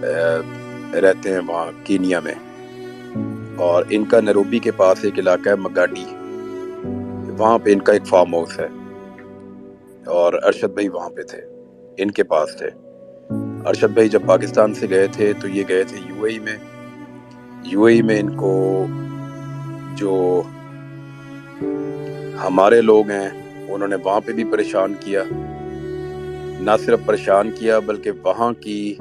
رہتے ہیں وہاں کینیا میں، اور ان کا نیروبی کے پاس ایک علاقہ ہے مگاڈی، وہاں پہ ان کا ایک فارم ہاؤس ہے، اور ارشد بھائی وہاں پہ تھے، ان کے پاس تھے۔ ارشد بھائی جب پاکستان سے گئے تھے تو یہ گئے تھے یو اے ای میں۔ یو اے ای میں ان کو جو ہمارے لوگ ہیں انہوں نے وہاں پہ بھی پریشان کیا، نہ صرف پریشان کیا بلکہ وہاں کی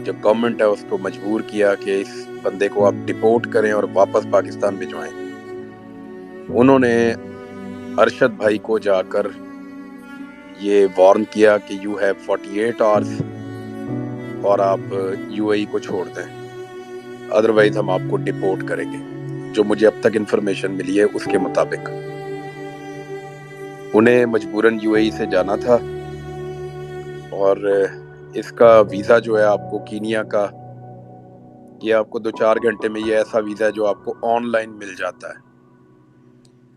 جو گورنمنٹ ہے اس کو مجبور کیا کہ اس بندے کو آپ ڈپورٹ کریں اور واپس پاکستان بھجوائیں۔ انہوں نے ارشد بھائی کو جا کر یہ وارن کیا کہ یو ہیو 48 آورس اور آپ یو اے ای کو چھوڑ دیں، ادروائز ہم آپ کو ڈپورٹ کریں گے۔ جو مجھے اب تک انفارمیشن ملی ہے اس کے مطابق انہیں مجبوراً یو اے ای سے جانا تھا، اور اس کا ویزا جو ہے آپ کو کینیا کا، یہ آپ کو 2-4 گھنٹے میں یہ ایسا ویزا ہے جو آپ کو آن لائن مل جاتا ہے۔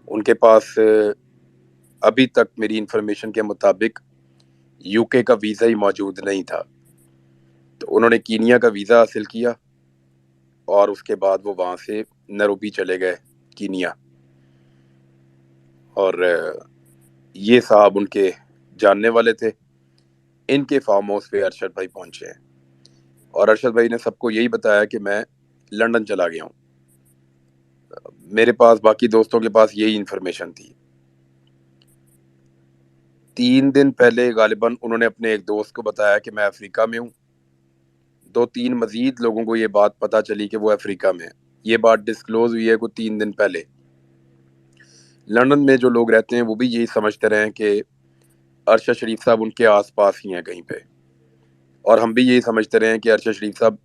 ان کے پاس ابھی تک میری انفارمیشن کے مطابق یو کے کا ویزا ہی موجود نہیں تھا، تو انہوں نے کینیا کا ویزا حاصل کیا اور اس کے بعد وہ وہاں سے نیروبی چلے گئے کینیا، اور یہ صاحب ان کے جاننے والے تھے۔ ان کے فارم ہاؤس پہ ارشد بھائی پہنچے ہیں، اور ارشد بھائی نے سب کو یہی بتایا کہ میں لنڈن چلا گیا ہوں۔ میرے پاس، باقی دوستوں کے پاس یہی انفارمیشن تھی۔ 3 دن پہلے غالباً انہوں نے اپنے ایک دوست کو بتایا کہ میں افریقہ میں ہوں۔ 2-3 مزید لوگوں کو یہ بات پتہ چلی کہ وہ افریقہ میں ہیں۔ یہ بات ڈسکلوز ہوئی ہے کوئی 3 دن پہلے۔ لندن میں جو لوگ رہتے ہیں وہ بھی یہی سمجھتے رہے ہیں کہ ارشد شریف صاحب ان کے آس پاس ہی ہیں کہیں پہ، اور ہم بھی یہی سمجھتے رہے ہیں کہ ارشد شریف صاحب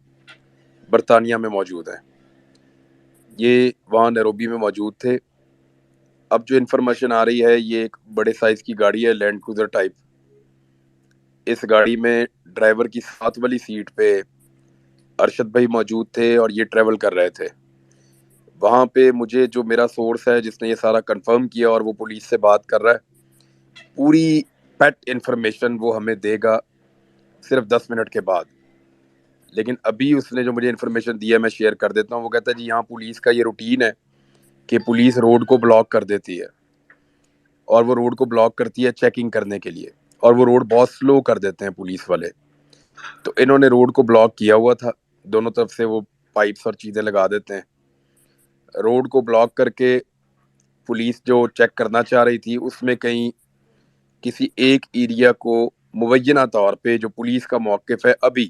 برطانیہ میں موجود ہیں۔ یہ وہاں نیروبی میں موجود تھے۔ اب جو انفارمیشن آ رہی ہے، یہ ایک بڑے سائز کی گاڑی ہے، لینڈ کروزر ٹائپ۔ اس گاڑی میں ڈرائیور کی ساتھ والی سیٹ پہ ارشد بھائی موجود تھے اور یہ ٹریول کر رہے تھے۔ وہاں پہ مجھے جو میرا سورس ہے جس نے یہ سارا کنفرم کیا اور وہ پولیس سے بات کر رہا ہے، پوری پیٹ انفارمیشن وہ ہمیں دے گا صرف 10 منٹ کے بعد۔ لیکن ابھی اس نے جو مجھے انفارمیشن دی ہے میں شیئر کر دیتا ہوں۔ وہ کہتا ہے جی یہاں پولیس کا یہ روٹین ہے کہ پولیس روڈ کو بلاک کر دیتی ہے، اور وہ روڈ کو بلاک کرتی ہے چیکنگ کرنے کے لیے، اور وہ روڈ بہت سلو کر دیتے ہیں پولیس والے۔ تو انہوں نے روڈ کو بلاک کیا ہوا تھا، دونوں طرف سے وہ پائپس اور چیزیں لگا دیتے ہیں۔ روڈ کو بلاک کر کے پولیس جو چیک کرنا چاہ رہی تھی اس میں کہیں کسی ایک ایریا کو مبینہ طور پہ جو پولیس کا موقف ہے ابھی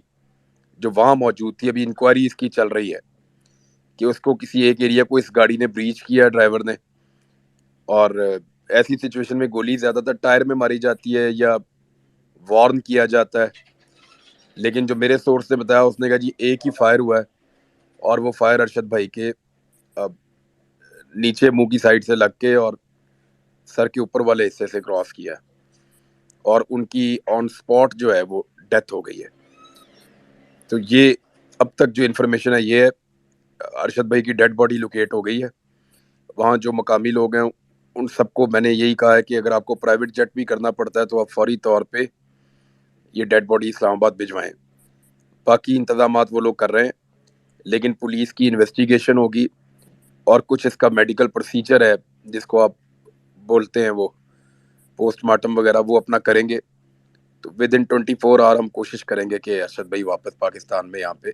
جو وہاں موجود تھی، ابھی انکوائری اس کی چل رہی ہے کہ اس کو کسی ایک ایریا کو اس گاڑی نے بریچ کیا ڈرائیور نے، اور ایسی سچویشن میں گولی زیادہ تر ٹائر میں ماری جاتی ہے یا وارن کیا جاتا ہے، لیکن جو میرے سورس نے بتایا اس نے کہا جی ایک ہی فائر ہوا ہے، اور وہ فائر ارشد بھائی کے نیچے منہ کی سائڈ سے لگ کے اور سر کے اوپر والے حصے سے کراس کیا، اور ان کی آن سپاٹ جو ہے وہ ڈیتھ ہو گئی ہے۔ تو یہ اب تک جو انفارمیشن ہے یہ ہے، ارشد بھائی کی ڈیڈ باڈی لوکیٹ ہو گئی ہے۔ وہاں جو مقامی لوگ ہیں ان سب کو میں نے یہی کہا ہے کہ اگر آپ کو پرائیویٹ جیٹ بھی کرنا پڑتا ہے تو آپ فوری طور پہ یہ ڈیڈ باڈی اسلام آباد بھجوائیں۔ باقی انتظامات وہ لوگ کر رہے ہیں، لیکن پولیس کی انویسٹیگیشن ہوگی، اور کچھ اس کا میڈیکل پروسیجر ہے جس کو آپ بولتے ہیں وہ پوسٹ مارٹم وغیرہ، وہ اپنا کریں گے۔ تو ود ان 24 آور ہم کوشش کریں گے کہ ارشد بھائی واپس پاکستان میں یہاں پہ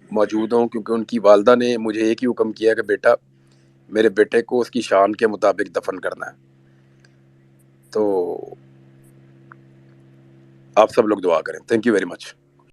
موجود ہوں، کیونکہ ان کی والدہ نے مجھے ایک ہی حکم کیا کہ بیٹا میرے بیٹے کو اس کی شان کے مطابق دفن کرنا ہے۔ تو آپ سب لوگ دعا کریں۔ Thank you very much.